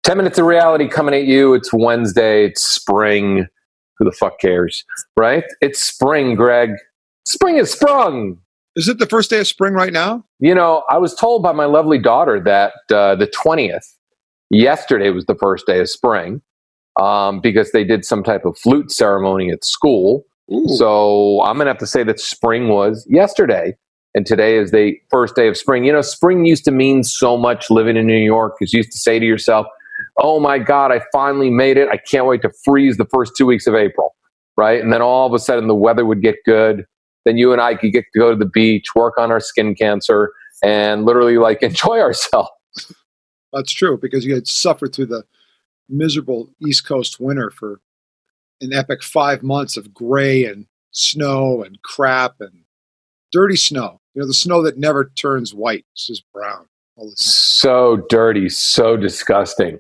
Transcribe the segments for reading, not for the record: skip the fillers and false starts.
10 minutes of reality coming at you. It's Wednesday. It's spring. Who the fuck cares, right? It's spring, Greg. Spring is sprung. Is it the first day of spring right now? You know, I was told by my lovely daughter that the 20th, yesterday was the first day of spring because they did some type of flute ceremony at school. Ooh. So I'm going to have to say that spring was yesterday. And today is the first day of spring. You know, spring used to mean so much living in New York because you used to say to yourself, oh my God, I finally made it. I can't wait to freeze the first 2 weeks of April, right? And then all of a sudden the weather would get good. Then you and I could get to go to the beach, work on our skin cancer, and literally like enjoy ourselves. That's true, because you had suffered through the miserable East Coast winter for an epic 5 months of gray and snow and crap and dirty snow. You know, the snow that never turns white. It's just brown all the time. So dirty, so disgusting.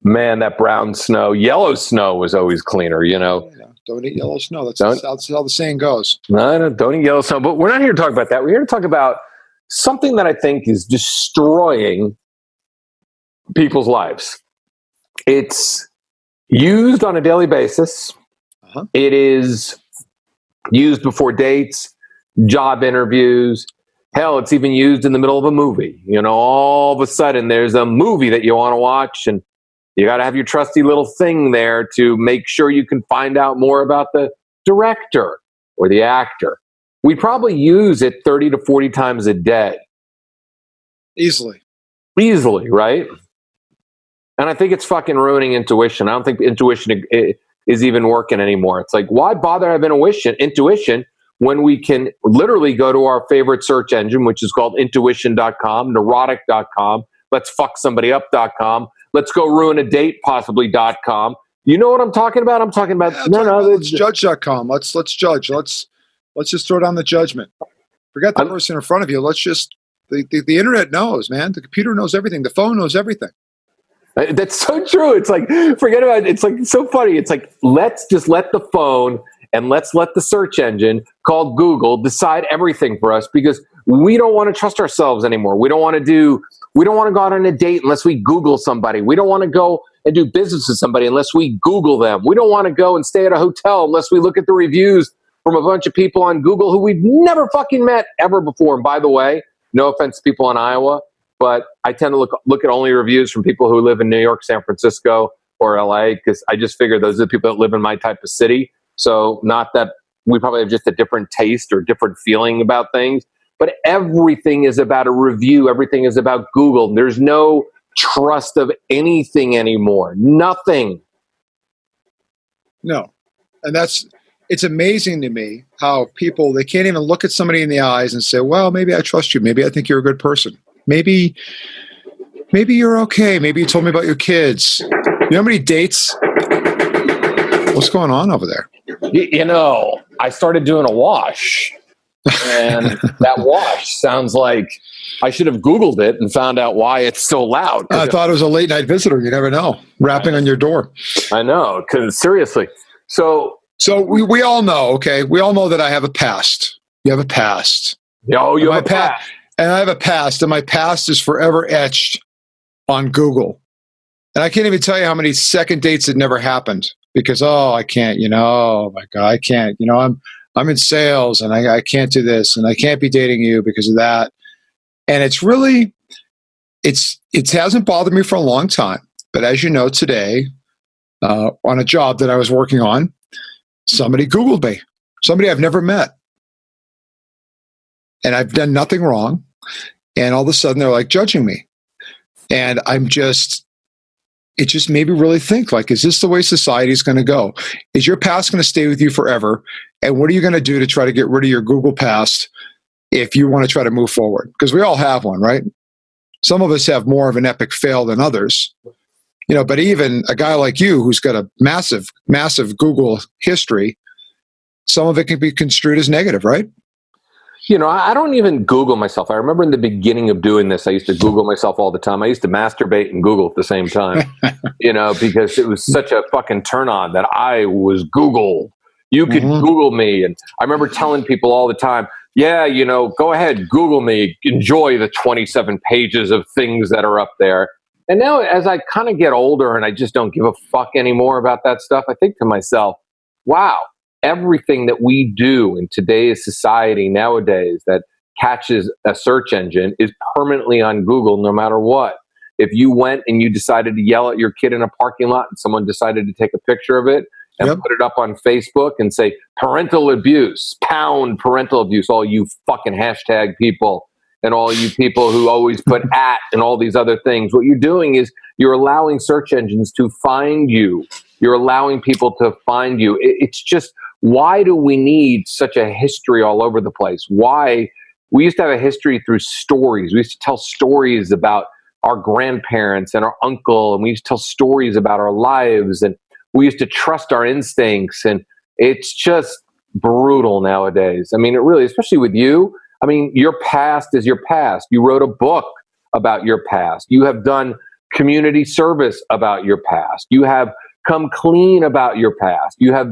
Man, that brown snow. Yellow snow was always cleaner, you know. Yeah, don't eat yellow snow. That's how the saying goes. No, don't eat yellow snow. But we're not here to talk about that. We're here to talk about something that I think is destroying people's lives. It's used on a daily basis. Uh-huh. It is used before dates, job interviews. Hell, it's even used in the middle of a movie. You know, all of a sudden there's a movie that you want to watch, and you got to have your trusty little thing there to make sure you can find out more about the director or the actor. We probably use it 30 to 40 times a day. Easily, right? And I think it's fucking ruining intuition. I don't think intuition is even working anymore. It's like, why bother having intuition when we can literally go to our favorite search engine, which is called intuition.com, neurotic.com, let's fuck somebody up.com, let's go ruin a date possibly.com. You know what I'm talking about? I'm talking about let's judge.com. Let's judge. Let's just throw down the judgment. Forget the person in front of you. Let's just the internet knows, man. The computer knows everything. The phone knows everything. That's so true. It's like, forget about it. It's like so funny. It's like, let's just let the phone and let's let the search engine called Google decide everything for us, because we don't want to trust ourselves anymore. We don't want to go out on a date unless we Google somebody. We don't want to go and do business with somebody unless we Google them. We don't want to go and stay at a hotel unless we look at the reviews from a bunch of people on Google who we've never fucking met ever before. And by the way, no offense to people in Iowa, but I tend to look at only reviews from people who live in New York, San Francisco, or LA, because I just figure those are the people that live in my type of city. So not that we probably have just a different taste or different feeling about things, but everything is about a review. Everything is about Google. There's no trust of anything anymore. Nothing. No. And it's amazing to me how people, they can't even look at somebody in the eyes and say, well, maybe I trust you. Maybe I think you're a good person. Maybe you're okay. Maybe you told me about your kids. You know how many dates? What's going on over there? You know, I started doing a wash, and that wash sounds like I should have Googled it and found out why it's so loud. I thought it was a late night visitor. You never know. Rapping on your door. I know, because seriously. So we all know, okay? We all know that I have a past. You have a past. Yo, you have a past. And I have a past, and my past is forever etched on Google. And I can't even tell you how many second dates that never happened because, I can't, oh my God, I can't, I'm in sales and I can't do this and I can't be dating you because of that. And it's really, it hasn't bothered me for a long time. But as you know, today, on a job that I was working on, somebody Googled me, somebody I've never met. And I've done nothing wrong. And all of a sudden they're like judging me. And it just made me really think, like, is this the way society is going to go? Is your past going to stay with you forever? And what are you going to do to try to get rid of your Google past if you want to try to move forward? Because we all have one, right? Some of us have more of an epic fail than others. But even a guy like you who's got a massive, massive Google history, some of it can be construed as negative, right? I don't even Google myself. I remember in the beginning of doing this, I used to Google myself all the time. I used to masturbate and Google at the same time, because it was such a fucking turn on that I was Googled. You could Google me. And I remember telling people all the time, yeah, go ahead, Google me. Enjoy the 27 pages of things that are up there. And now, as I kind of get older and I just don't give a fuck anymore about that stuff, I think to myself, wow, everything that we do in today's society nowadays that catches a search engine is permanently on Google no matter what. If you went and you decided to yell at your kid in a parking lot and someone decided to take a picture of it and put it up on Facebook and say parental abuse, pound parental abuse, all you fucking hashtag people and all you people who always put at and all these other things, what you're doing is you're allowing search engines to find you. You're allowing people to find you. It's just, why do we need such a history all over the place? Why? We used to have a history through stories. We used to tell stories about our grandparents and our uncle, and we used to tell stories about our lives, and we used to trust our instincts, and it's just brutal nowadays. I mean, it really, especially with you, I mean, your past is your past. You wrote a book about your past. You have done community service about your past. You have come clean about your past. You have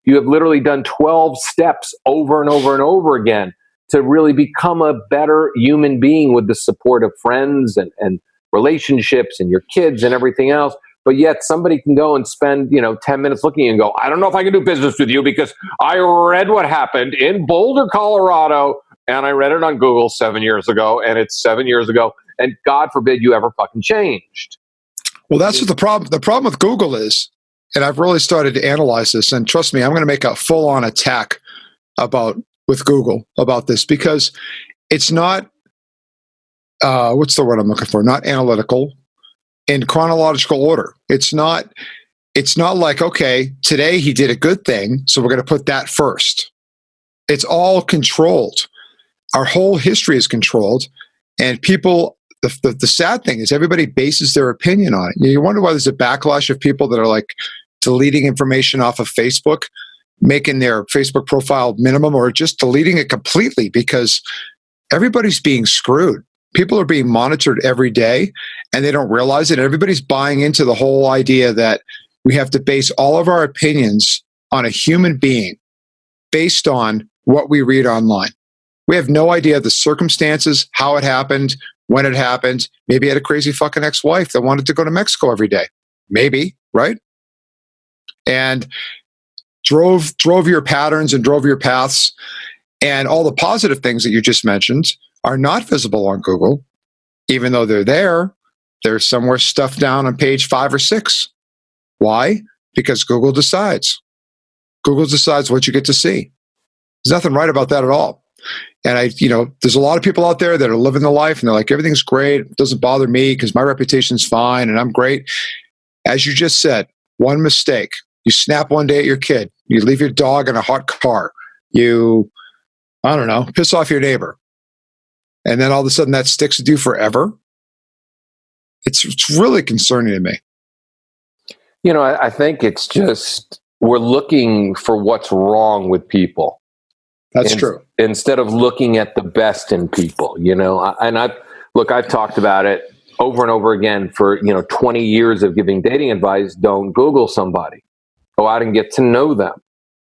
literally done 12 steps over and over and over again to really become a better human being with the support of friends and relationships and your kids and everything else. But yet somebody can go and spend, 10 minutes looking and go, I don't know if I can do business with you because I read what happened in Boulder, Colorado, and I read it on Google 7 years ago, and it's 7 years ago, and God forbid you ever fucking changed. Well, that's what the problem with Google is, and I've really started to analyze this, and trust me, I'm going to make a full-on attack with Google about this, because it's not, what's the word I'm looking for? Not analytical, in chronological order. It's not like, okay, today he did a good thing, so we're going to put that first. It's all controlled. Our whole history is controlled, and people, the sad thing is everybody bases their opinion on it. You wonder why there's a backlash of people that are like deleting information off of Facebook, making their Facebook profile minimum, or just deleting it completely, because everybody's being screwed. People are being monitored every day, and they don't realize it. Everybody's buying into the whole idea that we have to base all of our opinions on a human being based on what we read online. We have no idea the circumstances, how it happened, when it happened. Maybe he had a crazy fucking ex-wife that wanted to go to Mexico every day. Maybe, right? And drove your patterns and drove your paths. And all the positive things that you just mentioned are not visible on Google, even though they're there. They're somewhere stuffed down on page 5 or 6. Why? Because Google decides. Google decides what you get to see. There's nothing right about that at all. And there's a lot of people out there that are living the life and they're like, everything's great. It doesn't bother me because my reputation's fine and I'm great. As you just said, one mistake. You snap one day at your kid. You leave your dog in a hot car. You, I don't know, piss off your neighbor. And then all of a sudden that sticks with you forever. It's really concerning to me. I think it's just, we're looking for what's wrong with people. That's true. Instead of looking at the best in people, I've talked about it over and over again for, 20 years of giving dating advice. Don't Google somebody. Go out and get to know them.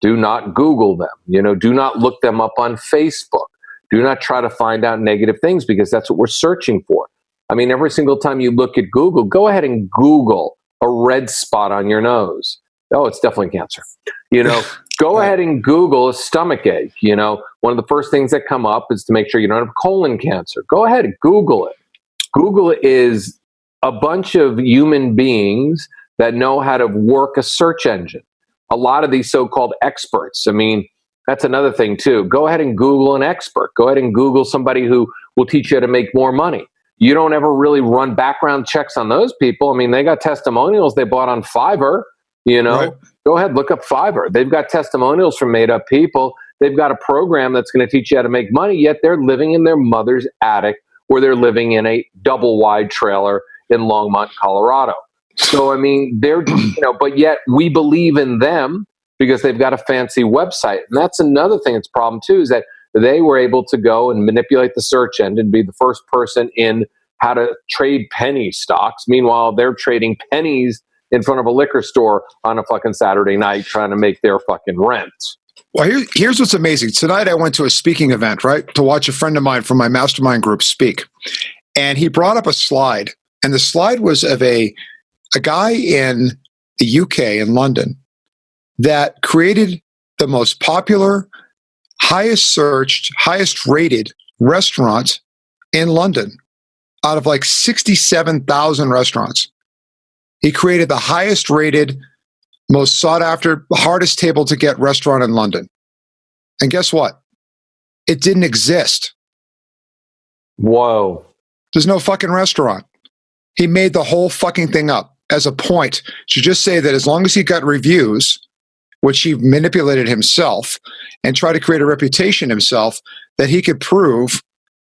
Do not Google them. Do not look them up on Facebook. Do not try to find out negative things, because that's what we're searching for. I mean, every single time you look at Google, go ahead and Google a red spot on your nose. Oh, it's definitely cancer. Go ahead and Google a stomach ache. One of the first things that come up is to make sure you don't have colon cancer. Go ahead and Google it. Google is a bunch of human beings that know how to work a search engine. A lot of these so-called experts. I mean, that's another thing too. Go ahead and Google an expert. Go ahead and Google somebody who will teach you how to make more money. You don't ever really run background checks on those people. I mean, they got testimonials they bought on Fiverr. Right. Go ahead, look up Fiverr. They've got testimonials from made up people. They've got a program that's going to teach you how to make money, yet they're living in their mother's attic, or they're living in a double wide trailer in Longmont, Colorado. So, I mean, they're, but yet we believe in them because they've got a fancy website. And that's another thing that's a problem too, is that they were able to go and manipulate the search engine, be the first person in how to trade penny stocks. Meanwhile, they're trading pennies in front of a liquor store on a fucking Saturday night trying to make their fucking rent. Well, here's what's amazing. Tonight I went to a speaking event, right, to watch a friend of mine from my mastermind group speak. And he brought up a slide And the slide was of a guy in the UK, in London, that created the most popular, highest searched, highest rated restaurant in London out of like 67,000 restaurants. He created the highest rated, most sought after, hardest table to get restaurant in London. And guess what? It didn't exist. Whoa. There's no fucking restaurant. He made the whole fucking thing up as a point to just say that as long as he got reviews, which he manipulated himself, and tried to create a reputation himself, that he could prove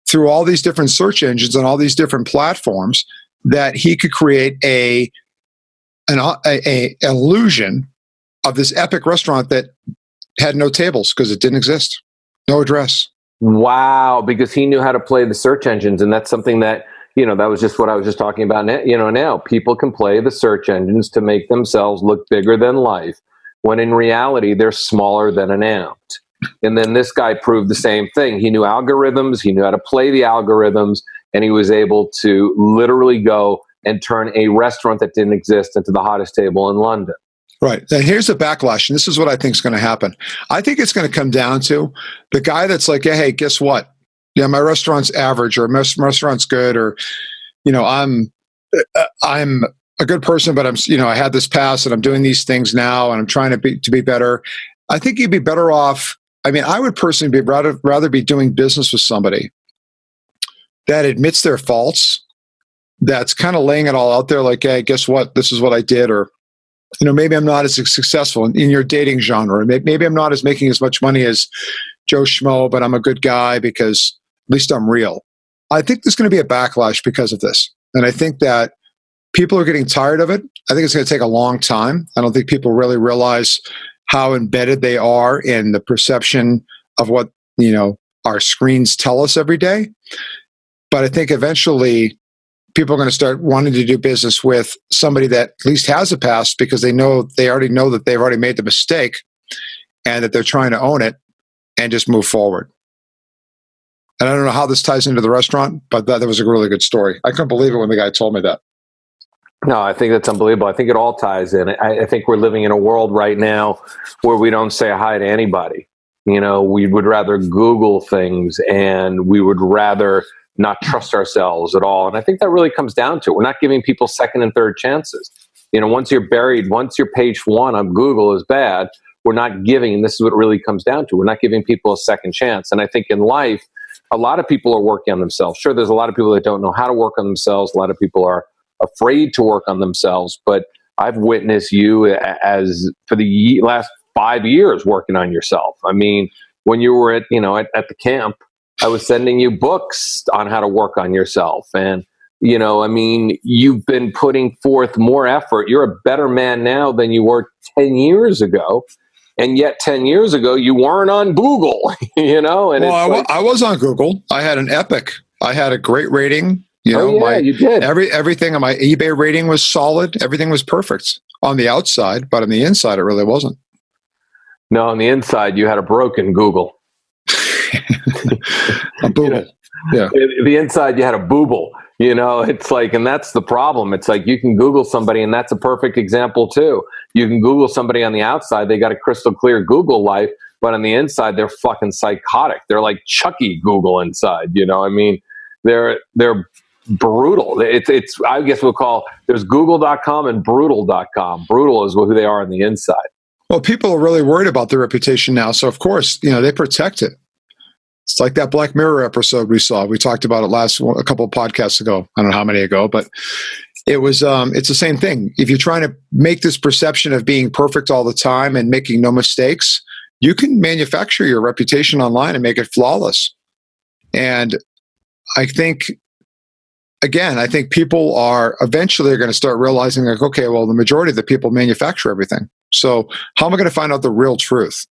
through all these different search engines and all these different platforms that he could create an illusion of this epic restaurant that had no tables because it didn't exist, no address. Wow, because he knew how to play the search engines, and that's something that, that was just what I was just talking about. Now people can play the search engines to make themselves look bigger than life, when in reality they're smaller than an ant. And then this guy proved the same thing. He knew algorithms, he knew how to play the algorithms, and he was able to literally go and turn a restaurant that didn't exist into the hottest table in London. Right. And here's the backlash, and this is what I think is going to happen. I think it's going to come down to the guy that's like, hey, guess what? Yeah, my restaurant's average, or my restaurant's good, or, I'm a good person, but I had this past and I'm doing these things now and I'm trying to be better. I think you'd be better off. I mean, I would personally rather be doing business with somebody that admits their faults, that's kind of laying it all out there, like, hey, guess what? This is what I did, or maybe I'm not as successful in your dating genre. Maybe I'm not making as much money as Joe Schmo, but I'm a good guy because at least I'm real. I think there's going to be a backlash because of this. And I think that people are getting tired of it. I think it's going to take a long time. I don't think people really realize how embedded they are in the perception of what, our screens tell us every day. But I think eventually people are going to start wanting to do business with somebody that at least has a past, because they already know that they've already made the mistake and that they're trying to own it and just move forward. And I don't know how this ties into the restaurant, but that was a really good story. I couldn't believe it when the guy told me that. No, I think that's unbelievable. I think it all ties in. I think we're living in a world right now where we don't say hi to anybody. We would rather Google things, and we would rather not trust ourselves at all. And I think that really comes down to it. We're not giving people second and third chances. Once you're buried, once your page one on Google is bad, we're not giving, and this is what it really comes down to, we're not giving people a second chance. And I think in life, a lot of people are working on themselves. Sure, there's a lot of people that don't know how to work on themselves. A lot of people are afraid to work on themselves, but I've witnessed you as for the last 5 years working on yourself. I mean, when you were at the camp, I was sending you books on how to work on yourself. And, you've been putting forth more effort. You're a better man now than you were 10 years ago. And yet 10 years ago, you weren't on Google, And I was on Google. I had an epic. I had a great rating. You did. Everything on my eBay rating was solid. Everything was perfect on the outside, but on the inside, it really wasn't. No, on the inside, you had a broken Google. A booble. Yeah. The inside, you had a booble. It's like, and that's the problem. It's like you can Google somebody, and that's a perfect example too. You can Google somebody on the outside, they got a crystal clear Google life, but on the inside, they're fucking psychotic. They're like Chucky Google inside. They're brutal. It's I guess we'll call, there's google.com and brutal.com. Brutal is who they are on the inside. Well, people are really worried about their reputation now. So of course, they protect it. It's like that Black Mirror episode we saw. We talked about it a couple of podcasts ago. I don't know how many ago, but it was, it's the same thing. If you're trying to make this perception of being perfect all the time and making no mistakes, you can manufacture your reputation online and make it flawless. And I think people are eventually going to start realizing, like, okay, well, the majority of the people manufacture everything. So how am I going to find out the real truth?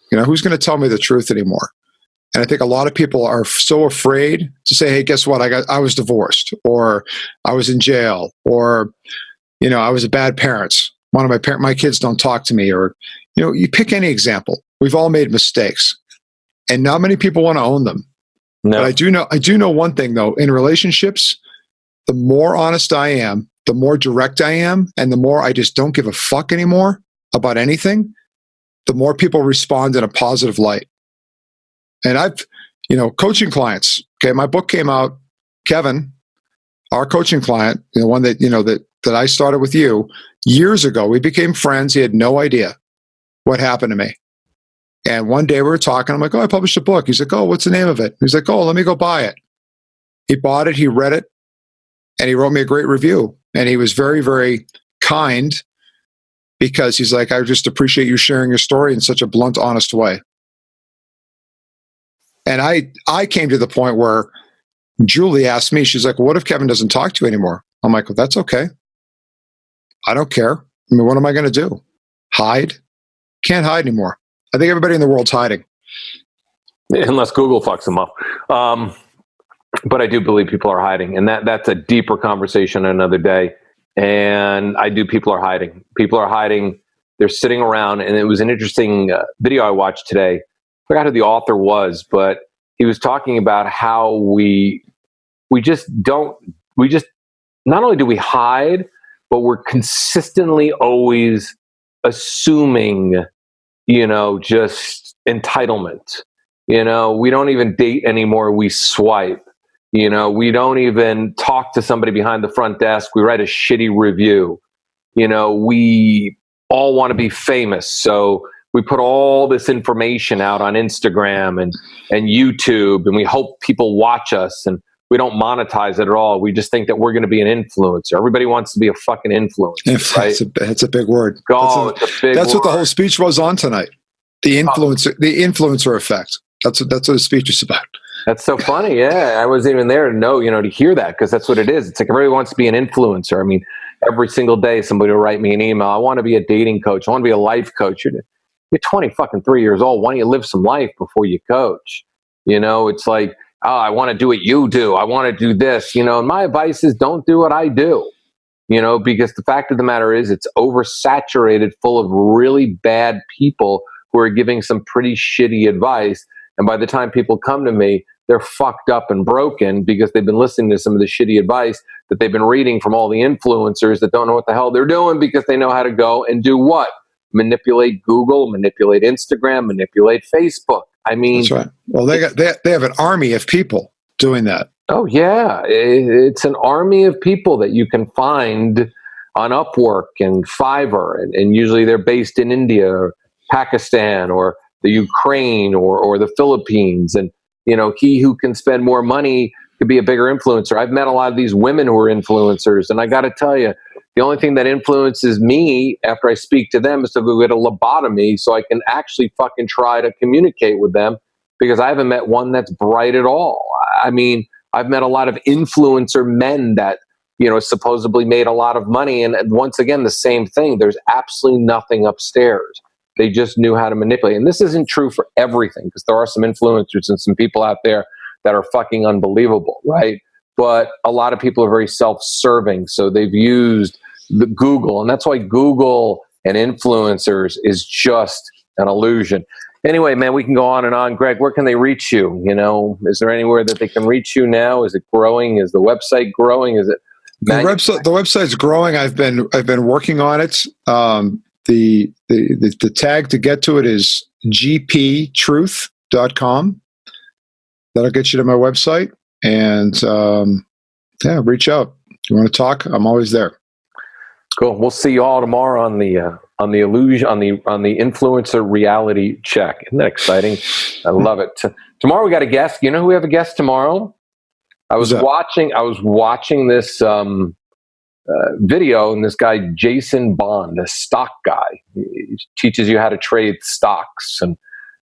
Who's going to tell me the truth anymore? And I think a lot of people are so afraid to say, hey, guess what? I was divorced, or I was in jail, or, I was a bad parent. One of my kids don't talk to me, or, you pick any example. We've all made mistakes, and not many people want to own them. No. But I do know one thing though, in relationships, the more honest I am, the more direct I am, and the more I just don't give a fuck anymore about anything, the more people respond in a positive light. And I've, coaching clients. Okay, my book came out. Kevin, our coaching client, the one that that I started with you years ago. We became friends. He had no idea what happened to me. And one day we were talking. I'm like, "Oh, I published a book." He's like, "Oh, what's the name of it?" He's like, "Oh, let me go buy it." He bought it. He read it, and he wrote me a great review. And he was very, very kind because he's like, "I just appreciate you sharing your story in such a blunt, honest way." And I came to the point where Julie asked me, she's like, "What if Kevin doesn't talk to you anymore?" I'm like, "Well, that's okay. I don't care. I mean, what am I going to do? Hide? Can't hide anymore." I think everybody in the world's hiding. Unless Google fucks them up. But I do believe people are hiding. And that's a deeper conversation another day. And people are hiding. People are hiding. They're sitting around. And it was an interesting video I watched today. I forgot who the author was, but he was talking about how we just not only do we hide, but we're consistently always assuming, just entitlement. We don't even date anymore. We swipe. We don't even talk to somebody behind the front desk. We write a shitty review. We all want to be famous. So we put all this information out on Instagram and YouTube, and we hope people watch us, and we don't monetize it at all. We just think that we're going to be an influencer. Everybody wants to be a fucking influencer, right? That's a big word. It's a big that's word. What the whole speech was on tonight. The influencer effect. That's what the speech is about. That's so funny. Yeah, I wasn't even there to know, to hear that, because that's what it is. It's like everybody wants to be an influencer. I mean, every single day somebody will write me an email. I want to be a dating coach. I want to be a life coach. You're 23 years old. Why don't you live some life before you coach? It's like, oh, I want to do what you do. I want to do this. And my advice is don't do what I do. Because the fact of the matter is it's oversaturated full of really bad people who are giving some pretty shitty advice. And by the time people come to me, they're fucked up and broken because they've been listening to some of the shitty advice that they've been reading from all the influencers that don't know what the hell they're doing because they know how to go and do what? Manipulate Google, manipulate Instagram, manipulate Facebook. I mean, that's right. Well, they have an army of people doing that. Oh yeah, it's an army of people that you can find on Upwork and Fiverr, and usually they're based in India or Pakistan or the Ukraine or the Philippines. And he who can spend more money could be a bigger influencer. I've met a lot of these women who are influencers, and I got to tell you, the only thing that influences me after I speak to them is to go get a lobotomy so I can actually fucking try to communicate with them, because I haven't met one that's bright at all. I mean, I've met a lot of influencer men that, supposedly made a lot of money. And once again, the same thing. There's absolutely nothing upstairs. They just knew how to manipulate. And this isn't true for everything, because there are some influencers and some people out there that are fucking unbelievable, right? But a lot of people are very self-serving. So they've used the Google, and that's why Google and influencers is just an illusion. Anyway, man, we can go on and on. Greg, where can they reach you? Is there anywhere that they can reach you now? Is it growing? Is the website growing? Is it the website's growing? I've been working on it. The tag to get to it is gptruth.com. That'll get you to my website, and reach out. If you want to talk, I'm always there. Cool. We'll see you all tomorrow on the illusion, on the influencer reality check. Isn't that exciting? I love it. Tomorrow we got a guest. You know who we have a guest tomorrow? I was watching this video, and this guy Jason Bond, a stock guy, he teaches you how to trade stocks. And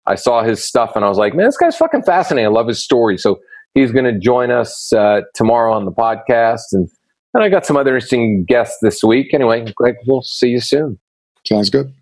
I saw his stuff, and I was like, man, this guy's fucking fascinating. I love his story. So he's going to join us tomorrow on the podcast, and I got some other interesting guests this week. Anyway, Greg, we'll see you soon. Sounds good.